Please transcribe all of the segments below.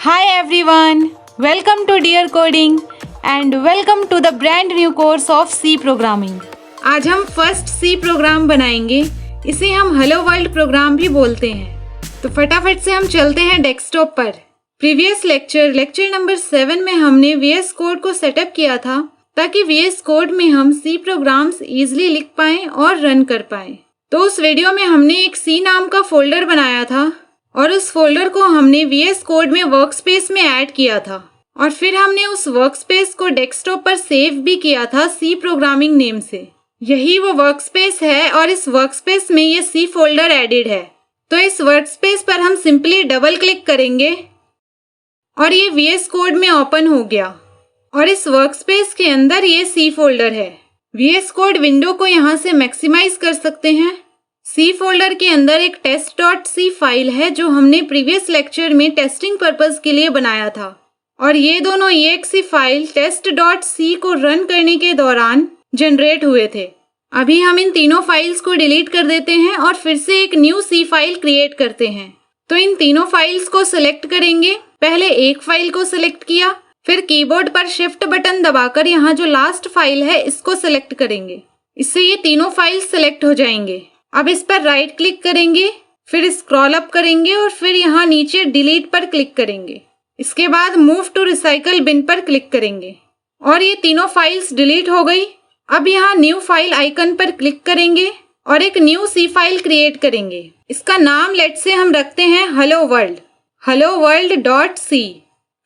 Hi everyone, welcome to Dear Coding and welcome to the brand new course of C Programming। आज हम first C programme बनाएंगे। इसे हम hello world programme भी बोलते हैं। तो फटाफट से हम चलते हैं डेस्कटॉप पर। प्रीवियस लेक्चर नंबर 7 में हमने VS कोड को सेटअप किया था ताकि VS कोड में हम C प्रोग्राम्स इजीली लिख पाएं और रन कर पाएं। तो उस वीडियो में हमने एक C नाम का फोल्डर बनाया था और उस फोल्डर को हमने VS कोड में वर्कस्पेस में ऐड किया था और फिर हमने उस वर्कस्पेस को डेस्कटॉप पर सेव भी किया था C प्रोग्रामिंग नेम से। यही वो वर्कस्पेस है और इस वर्कस्पेस में ये C फोल्डर एडेड है। तो इस वर्कस्पेस पर हम सिंपली डबल क्लिक करेंगे और ये VS कोड में ओपन हो गया और इस वर्कस्पेस के अंदर ये C फोल्डर है। VS कोड विंडो को यहाँ से मैक्सिमाइज कर सकते हैं। C फोल्डर के अंदर एक test.c फाइल है जो हमने प्रीवियस लेक्चर में टेस्टिंग पर्पस के लिए बनाया था और ये दोनों exe फाइल test.c को रन करने के दौरान जनरेट हुए थे। अभी हम इन तीनों फाइल्स को डिलीट कर देते हैं और फिर से एक न्यू C फाइल क्रिएट करते हैं। तो इन तीनों फाइल्स को सिलेक्ट करेंगे। पहले एक फाइल को सिलेक्ट किया, फिर कीबोर्ड पर शिफ्ट बटन दबाकर यहाँ जो लास्ट फाइल है इसको सिलेक्ट करेंगे। इससे ये तीनों फाइल्स सिलेक्ट हो जाएंगे। अब इस पर राइट क्लिक करेंगे, फिर स्क्रॉल अप करेंगे और फिर यहाँ नीचे डिलीट पर क्लिक करेंगे। इसके बाद मूव टू रिसाइकल बिन पर क्लिक करेंगे और ये तीनों फाइल्स डिलीट हो गई। अब यहाँ न्यू फाइल आइकन पर क्लिक करेंगे और एक न्यू C फाइल क्रिएट करेंगे। इसका नाम लेट से हम रखते हैं hello world.c।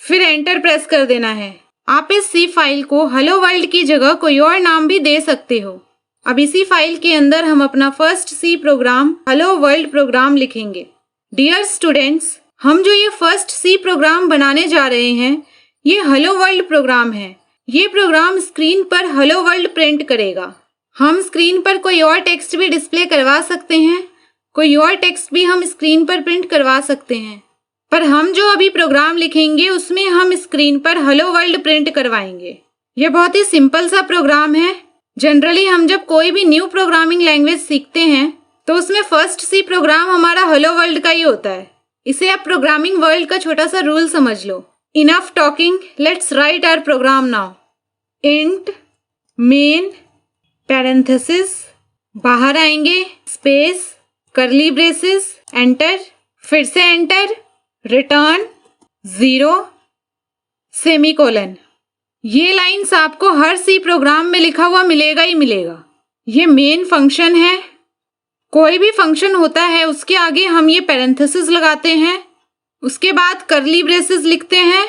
फिर एंटर प्रेस कर देना है। आप इस C फाइल को हेलो वर्ल्ड की जगह कोई और नाम भी दे सकते हो। अब इसी फाइल के अंदर हम अपना first C program hello world program लिखेंगे। डियर स्टूडेंट्स, हम जो ये फर्स्ट C प्रोग्राम बनाने जा रहे हैं ये हेलो वर्ल्ड प्रोग्राम है। ये प्रोग्राम स्क्रीन पर हेलो वर्ल्ड प्रिंट करेगा। हम स्क्रीन पर कोई और टेक्स्ट भी डिस्प्ले करवा सकते हैं, कोई और टेक्स्ट भी हम स्क्रीन पर प्रिंट करवा सकते हैं, पर हम जो अभी प्रोग्राम लिखेंगे उसमें हम स्क्रीन पर हेलो वर्ल्ड प्रिंट करवाएंगे। ये बहुत ही सिंपल सा प्रोग्राम है। जनरली हम जब कोई भी न्यू प्रोग्रामिंग लैंग्वेज सीखते हैं तो उसमें फर्स्ट C प्रोग्राम हमारा हेलो वर्ल्ड का ही होता है। इसे आप प्रोग्रामिंग वर्ल्ड का छोटा सा रूल समझ लो। Enough talking, let's write our program now. Int main parenthesis, बाहर आएंगे स्पेस कर्ली ब्रेसेस, एंटर, फिर से एंटर, रिटर्न 0 सेमीकोलन। ये लाइंस आपको हर C प्रोग्राम में लिखा हुआ मिलेगा ही मिलेगा। ये मेन फंक्शन है। कोई भी फंक्शन होता है उसके आगे हम ये पैरेंथेसिस लगाते हैं, उसके बाद कर्ली ब्रेसेस लिखते हैं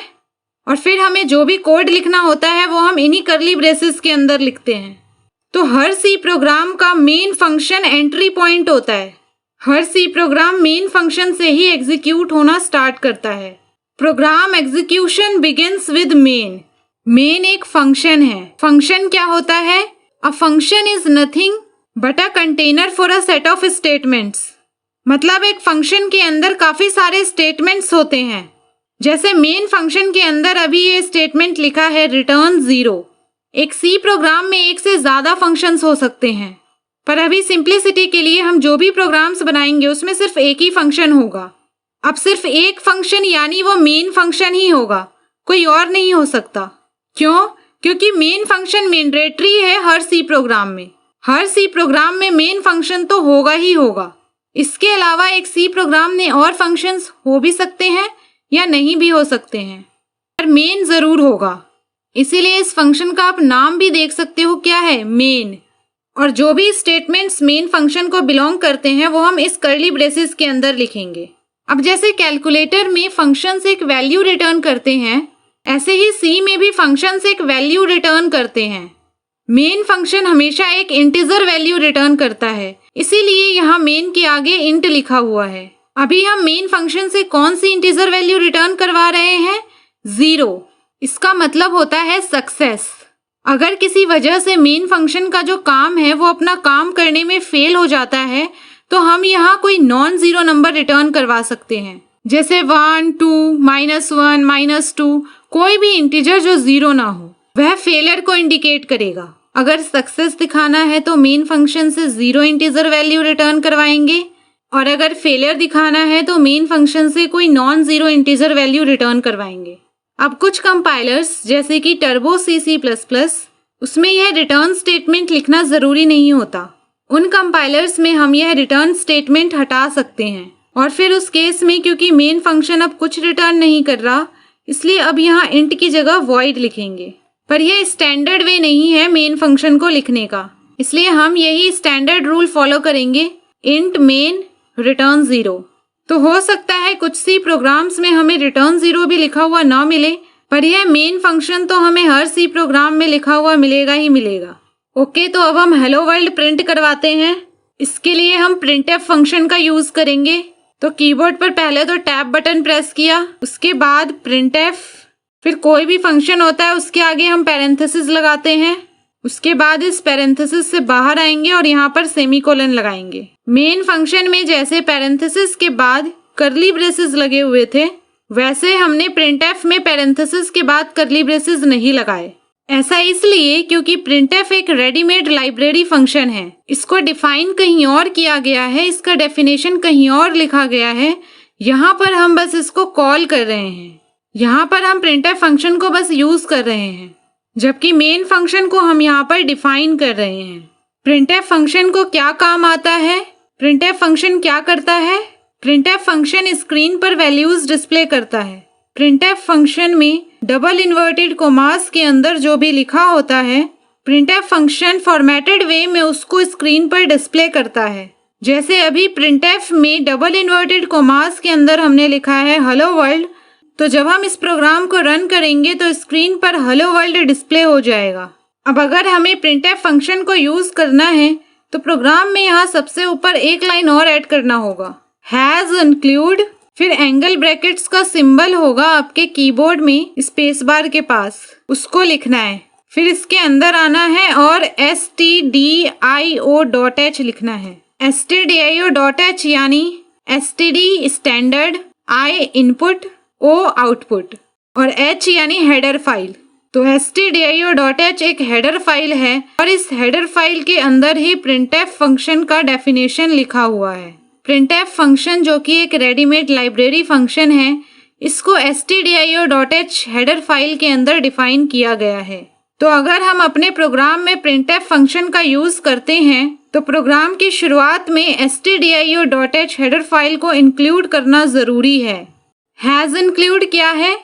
और फिर हमें जो भी कोड लिखना होता है वो हम इन्हीं कर्ली ब्रेसेस के अंदर लिखते हैं। तो हर C प्रोग्राम का मेन फंक्शन एंट्री पॉइंट होता है। हर C प्रोग्राम मेन फंक्शन से ही एग्जीक्यूट होना स्टार्ट करता है। Program execution begins with main. Main एक फंक्शन है। फंक्शन क्या होता है? A function is nothing but a container for a set of statements. मतलब एक फंक्शन के अंदर काफी सारे स्टेटमेंट्स होते हैं। जैसे मेन फंक्शन के अंदर अभी ये स्टेटमेंट लिखा है रिटर्न 0। एक C प्रोग्राम में एक से ज्यादा फंक्शंस हो सकते हैं, पर अभी सिंप्लिसिटी के लिए हम जो भी प्रोग्राम्स बनाएंगे उसमें सिर्फ एक ही फंक्शन होगा। अब सिर्फ एक फंक्शन यानी वो मेन फंक्शन ही होगा, कोई और नहीं हो सकता। क्यों? क्योंकि मेन फंक्शन मैंडेटरी है हर C प्रोग्राम में। हर C प्रोग्राम में मेन फंक्शन तो होगा ही होगा। इसके अलावा एक C प्रोग्राम में और फंक्शंस हो भी सकते हैं या नहीं भी हो सकते हैं, पर मेन जरूर होगा। इसीलिए इस फंक्शन का आप नाम भी देख सकते हो, क्या है? मेन। और जो भी स्टेटमेंट्स मेन फंक्शन को बिलोंग करते हैं वो हम इस कर्ली ब्रेसेस के अंदर लिखेंगे। अब जैसे कैलकुलेटर में फंक्शंस एक वैल्यू रिटर्न करते हैं, ऐसे ही C में भी फंक्शंस एक वैल्यू रिटर्न करते हैं। मेन फंक्शन हमेशा एक इंटीजर वैल्यू रिटर्न करता है, इसीलिए यहाँ मेन के आगे इंट लिखा हुआ है। अभी हम मेन फंक्शन से कौन सी इंटीजर वैल्यू रिटर्न करवा रहे हैं? 0। इसका मतलब होता है सक्सेस। अगर किसी वजह से मेन फंक्शन का जो काम है वो अपना काम करने में फेल हो जाता है तो हम यहाँ कोई नॉन जीरो नंबर रिटर्न करवा सकते हैं, जैसे 1, 2, -1, -2। कोई भी इंटीजर जो 0 ना हो वह फेलियर को इंडिकेट करेगा। अगर सक्सेस दिखाना है तो मेन फंक्शन से 0 इंटीजर वैल्यू रिटर्न करवाएंगे और अगर फेलियर दिखाना है तो मेन फंक्शन से कोई non zero integer value return करवाएंगे। अब कुछ कंपाइलर्स जैसे कि टर्बो C++, उसमें यह रिटर्न स्टेटमेंट लिखना ज़रूरी नहीं होता। उन कंपाइलर्स में हम यह रिटर्न स्टेटमेंट हटा सकते हैं और फिर उस केस में क्योंकि मेन फंक्शन अब कुछ रिटर्न नहीं कर रहा, इसलिए अब यहाँ इंट की जगह वॉइड लिखेंगे। पर यह स्टैंडर्ड वे नहीं है मेन फंक्शन को लिखने का, इसलिए हम यही स्टैंडर्ड रूल फॉलो करेंगे, इंट मेन रिटर्न 0। तो हो सकता है कुछ सी प्रोग्राम्स में हमें रिटर्न 0 भी लिखा हुआ ना मिले, पर यह मेन फंक्शन तो हमें हर सी प्रोग्राम में लिखा हुआ मिलेगा ही मिलेगा। ओके, तो अब हम हेलो वर्ल्ड प्रिंट करवाते हैं। इसके लिए हम प्रिंटफ फंक्शन का यूज करेंगे। तो कीबोर्ड पर पहले तो टैब बटन प्रेस किया, उसके बाद प्रिंटफ, फिर कोई भी फंक्शन होता है उसके आगे हम पैरेंथेसिस लगाते हैं। उसके बाद इस पैरेंथेसिस से बाहर आएंगे और यहाँ पर सेमीकोलन लगाएंगे। मेन फंक्शन में जैसे पैरेंथेसिस के बाद कर्ली ब्रेसेस लगे हुए थे, वैसे हमने प्रिंटफ में पैरेंथेसिस के बाद कर्ली ब्रेसेस नहीं लगाए। ऐसा इसलिए क्योंकि प्रिंटफ एक रेडीमेड लाइब्रेरी फंक्शन है। इसको डिफाइन कहीं और किया गया है, इसका डेफिनेशन कहीं और लिखा गया है। यहाँ पर हम बस इसको कॉल कर रहे हैं। यहाँ पर हम प्रिंटफ फंक्शन को बस यूज कर रहे हैं, जबकि मेन फंक्शन को हम यहाँ पर डिफाइन कर रहे हैं। प्रिंटफ फंक्शन को क्या काम आता है? प्रिंटफ फंक्शन क्या करता है? प्रिंटफ फंक्शन स्क्रीन पर वैल्यूज डिस्प्ले करता है। प्रिंटफ फंक्शन में डबल इन्वर्टेड कोमास के अंदर जो भी लिखा होता है, प्रिंटफ फंक्शन फॉर्मेटेड वे में उसको स्क्रीन पर डिस्प्ले करता है। जैसे अभी प्रिंटफ में डबल इन्वर्टेड कोमास के अंदर हमने लिखा है हेलो वर्ल्ड, तो जब हम इस प्रोग्राम को रन करेंगे तो स्क्रीन पर हेलो वर्ल्ड डिस्प्ले हो जाएगा। अब अगर हमें प्रिंटफ फंक्शन को यूज करना है तो प्रोग्राम में यहाँ सबसे ऊपर एक लाइन और ऐड करना होगा, हैज इंक्लूड, फिर एंगल ब्रैकेट्स का सिंबल होगा आपके कीबोर्ड में स्पेस बार के पास, उसको लिखना है। फिर इसके अंदर आना है और stdio.h लिखना है। stdio.h यानी std standard, i input, o output और h यानी हेडर फाइल। तो stdio.h एक हेडर फाइल है और इस हेडर फाइल के अंदर ही प्रिंटफ फंक्शन का डेफिनेशन लिखा हुआ है। प्रिंटफ फंक्शन जो कि एक रेडीमेड लाइब्रेरी फंक्शन है, इसको stdio.h हेडर फाइल के अंदर डिफाइन किया गया है। तो अगर हम अपने प्रोग्राम में प्रिंटफ फंक्शन का यूज करते हैं तो प्रोग्राम की शुरुआत में stdio.h हेडर फाइल को इंक्लूड करना जरूरी है। हैज इंक्लूड क्या है?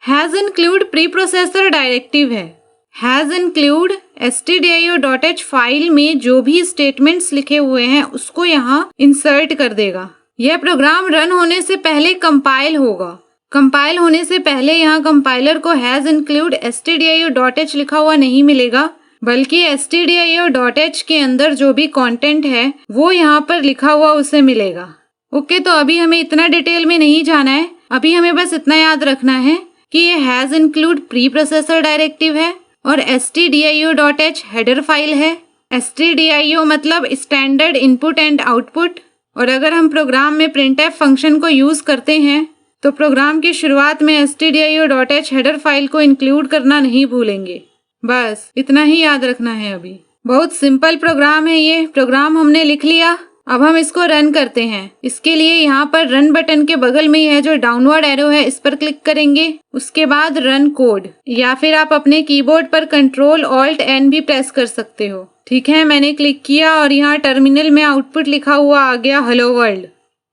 Hash include pre processor directive है। हैज इंक्लूड stdio.h फाइल में जो भी स्टेटमेंट्स लिखे हुए हैं उसको यहाँ इंसर्ट कर देगा। यह प्रोग्राम रन होने से पहले कंपाइल होगा। कंपाइल होने से पहले यहाँ कंपाइलर को हैज इंक्लूड stdio.h लिखा हुआ नहीं मिलेगा, बल्कि stdio.h के अंदर जो भी कंटेंट है वो यहाँ पर लिखा हुआ उसे मिलेगा। ओके, तो अभी हमें इतना डिटेल में नहीं जाना है। अभी हमें बस इतना याद रखना है कि ये has include pre processor directive है और stdio.h हेडर फाइल है। stdio मतलब स्टैंडर्ड इनपुट एंड आउटपुट। और अगर हम प्रोग्राम में प्रिंटफ फंक्शन को यूज करते हैं तो प्रोग्राम की शुरुआत में stdio.h हेडर फाइल को इंक्लूड करना नहीं भूलेंगे। बस इतना ही याद रखना है। अभी बहुत सिंपल प्रोग्राम है ये। प्रोग्राम हमने लिख लिया, अब हम इसको रन करते हैं। इसके लिए यहाँ पर रन बटन के बगल में यह जो डाउनवर्ड एरो है इस पर क्लिक करेंगे। उसके बाद रन कोड, या फिर आप अपने कीबोर्ड पर Ctrl+Alt+N भी प्रेस कर सकते हो। ठीक है, मैंने क्लिक किया और यहाँ टर्मिनल में आउटपुट लिखा हुआ आ गया हेलो वर्ल्ड।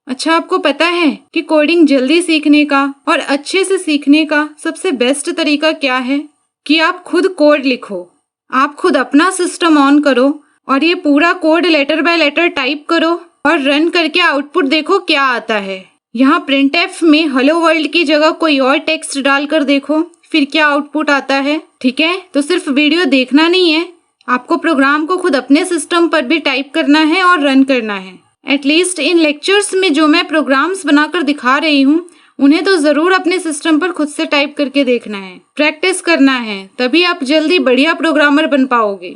अच्छा, आपको पता है कि कोडिंग जल्दी सीखने का और अच्छे से सीखने का सबसे बेस्ट तरीका क्या है? कि आप खुद कोड लिखो। आप खुद अपना सिस्टम ऑन करो और ये पूरा code letter by letter type करो और रन करके आउटपुट देखो क्या आता है। यहाँ प्रिंटफ में हेलो वर्ल्ड की जगह कोई और टेक्स्ट डालकर देखो फिर क्या आउटपुट आता है। ठीक है, तो सिर्फ वीडियो देखना नहीं है, आपको प्रोग्राम को खुद अपने सिस्टम पर भी टाइप करना है और रन करना है। एटलीस्ट इन लेक्चर्स में जो मैं प्रोग्राम्स बनाकर दिखा रही हूँ उन्हें तो जरूर अपने सिस्टम पर खुद से टाइप करके देखना है, प्रैक्टिस करना है, तभी आप जल्दी बढ़िया प्रोग्रामर बन पाओगे।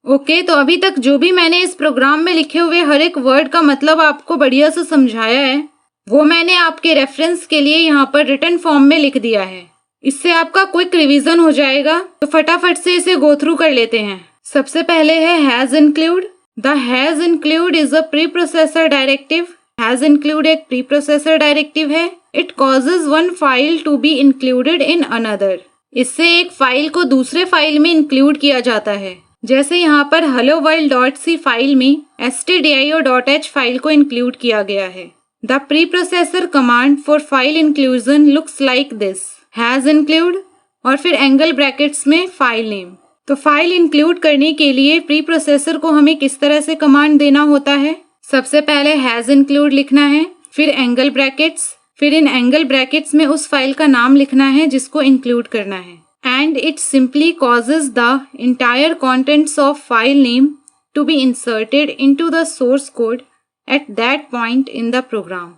ओके, तो अभी तक जो भी मैंने इस प्रोग्राम में लिखे हुए हर एक वर्ड का मतलब आपको बढ़िया से समझाया है वो मैंने आपके रेफरेंस के लिए यहाँ पर रिटन फॉर्म में लिख दिया है। इससे आपका क्विक रिवीजन हो जाएगा, तो फटाफट से इसे गो थ्रू कर लेते हैं। सबसे पहले है hash include. The hash include is a pre processor directive hash include एक प्री प्रोसेसर डायरेक्टिव है। It causes one file to be included in another. इससे एक फाइल को दूसरे फाइल में इंक्लूड किया जाता है। जैसे यहाँ पर helloworld.c फाइल में stdio.h फाइल को इंक्लूड किया गया है। The pre processor command for file inclusion looks like this, has include और फिर एंगल ब्रैकेट्स में फाइल नेम। तो फाइल इंक्लूड करने के लिए प्री प्रोसेसर को हमें किस तरह से कमांड देना होता है? सबसे पहले हैज इंक्लूड लिखना है, फिर एंगल ब्रैकेट्स, फिर इन एंगल ब्रैकेट्स में उस फाइल का नाम लिखना है जिसको इंक्लूड करना है। And it simply causes the entire contents of file name to be inserted into the source code at that point in the program.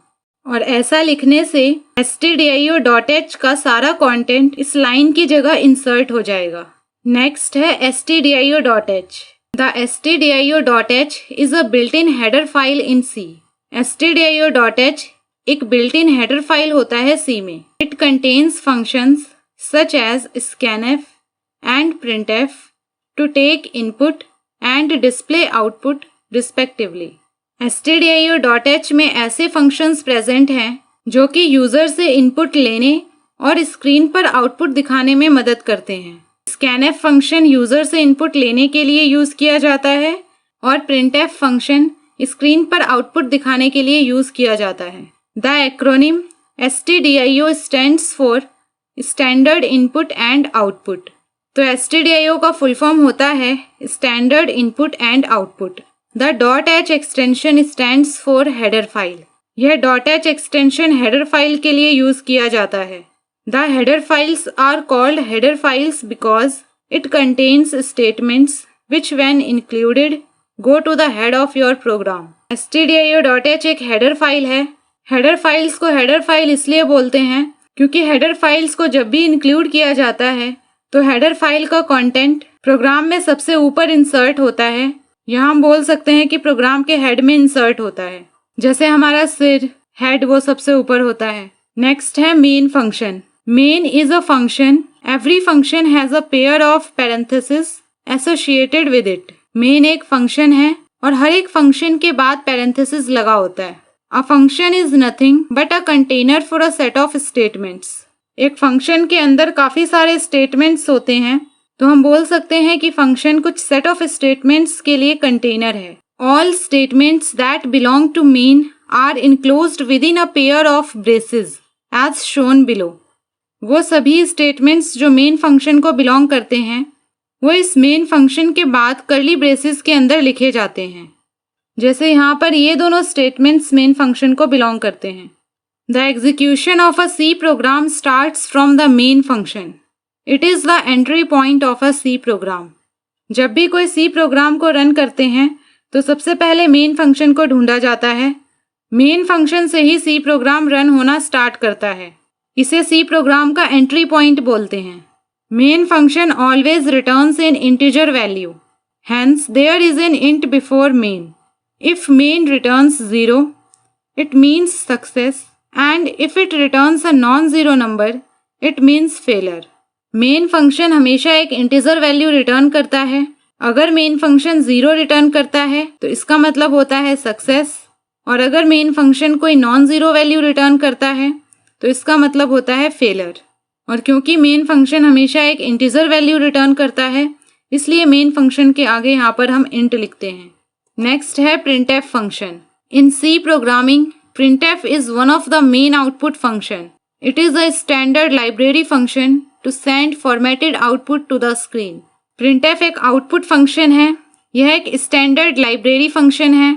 और ऐसा लिखने से stdio.h का सारा कंटेंट इस लाइन की जगह इंसर्ट हो जाएगा। नेक्स्ट है stdio.h। The stdio.h is a built in header file in C। stdio.h एक बिल्ट इन हेडर फाइल होता है C में। It contains functions such as scanf and printf to take input and display output respectively. stdio.h में ऐसे functions present हैं जो कि user से इनपुट लेने और स्क्रीन पर आउटपुट दिखाने में मदद करते हैं। scanf फंक्शन यूजर से इनपुट लेने के लिए यूज किया जाता है और printf फंक्शन स्क्रीन पर आउटपुट दिखाने के लिए यूज किया जाता है। The acronym stdio stands for standard input and output. तो stdio का फुल फॉर्म होता है standard input and output. The .h extension stands for header file. यह .h एक्सटेंशन हेडर फाइल के लिए यूज किया जाता है। The header files are called header files because it contains statements which when included go to the head of your program. stdio.h एक header file है। Header files को header file इसलिए बोलते हैं क्योंकि हेडर फाइल्स को जब भी इंक्लूड किया जाता है तो हेडर फाइल का कंटेंट प्रोग्राम में सबसे ऊपर इंसर्ट होता है। यहाँ हम बोल सकते हैं कि प्रोग्राम के हेड में इंसर्ट होता है। जैसे हमारा सिर, हेड वो सबसे ऊपर होता है। नेक्स्ट है main function. Main is a function. Every function has a pair of parenthesis associated with it. Main एक फंक्शन है और हर एक फंक्शन के बाद पैरेंथेसिस लगा होता है। A function is nothing but a container for a set of statements. एक फंक्शन के अंदर काफी सारे स्टेटमेंट्स होते हैं तो हम बोल सकते हैं कि फंक्शन कुछ सेट ऑफ स्टेटमेंट्स के लिए कंटेनर है। All statements that belong to main are enclosed within a pair of braces as shown below. वो सभी स्टेटमेंट्स जो मेन फंक्शन को बिलोंग करते हैं वो इस मेन फंक्शन के बाद कर्ली ब्रेसेस के अंदर लिखे जाते हैं। जैसे यहाँ पर ये दोनों स्टेटमेंट्स मेन फंक्शन को बिलोंग करते हैं। The execution of a C program starts from the main function. It is the entry point of a C program. जब भी कोई C प्रोग्राम को रन करते हैं तो सबसे पहले मेन फंक्शन को ढूंढा जाता है। मेन फंक्शन से ही C प्रोग्राम रन होना स्टार्ट करता है। इसे C प्रोग्राम का एंट्री पॉइंट बोलते हैं। Main function always returns an integer value, hence there is an int before main. If main returns 0 it means success and if it returns a non-zero number it means failure। Main function हमेशा एक integer value return करता है। अगर main function 0 return करता है तो इसका मतलब होता है सक्सेस, और अगर मेन फंक्शन कोई नॉन ज़ीरो वैल्यू रिटर्न करता है तो इसका मतलब होता है फेलर। और क्योंकि मेन फंक्शन हमेशा एक इंटीजर वैल्यू रिटर्न करता है इसलिए मेन फंक्शन के आगे यहाँ पर हम इंट लिखते हैं। नेक्स्ट है printf function. In C programming printf is one of the main output function. It is a standard library function to send formatted output to the screen. printf एक output function है। यह एक standard library function है।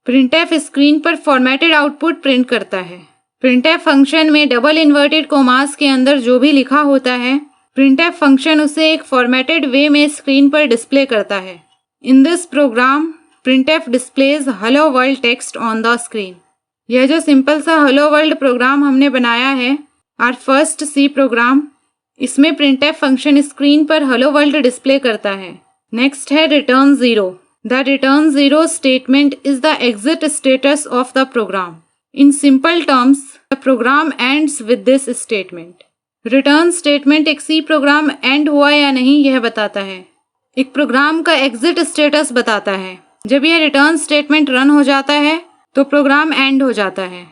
printf screen पर formatted output print करता है। printf function में double inverted commas के अंदर जो भी लिखा होता है printf फंक्शन उसे एक फॉर्मेटेड वे में स्क्रीन पर डिस्प्ले करता है। In this program printf displays hello world text on the screen। यह जो सिंपल सा हेलो वर्ल्ड प्रोग्राम हमने बनाया है आर फर्स्ट C प्रोग्राम, इसमें printf फंक्शन स्क्रीन पर हेलो वर्ल्ड डिस्प्ले करता है। नेक्स्ट है return 0। The return 0 statement is the exit status of the program. In simple terms the program ends with this statement. Return statement एक C program end हुआ या नहीं यह बताता है। एक प्रोग्राम का एग्जिट स्टेटस बताता है। जब यह रिटर्न स्टेटमेंट रन हो जाता है तो प्रोग्राम एंड हो जाता है।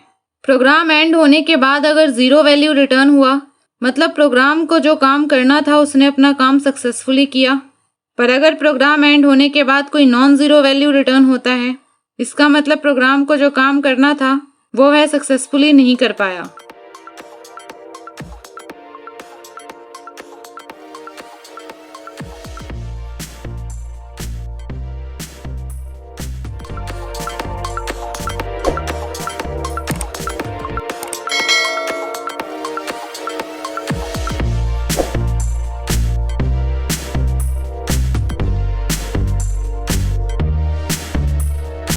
प्रोग्राम एंड होने के बाद अगर 0 वैल्यू रिटर्न हुआ, मतलब प्रोग्राम को जो काम करना था उसने अपना काम सक्सेसफुली किया। पर अगर प्रोग्राम एंड होने के बाद कोई नॉन ज़ीरो वैल्यू रिटर्न होता है, इसका मतलब प्रोग्राम को जो काम करना था वो वह सक्सेसफुली नहीं कर पाया।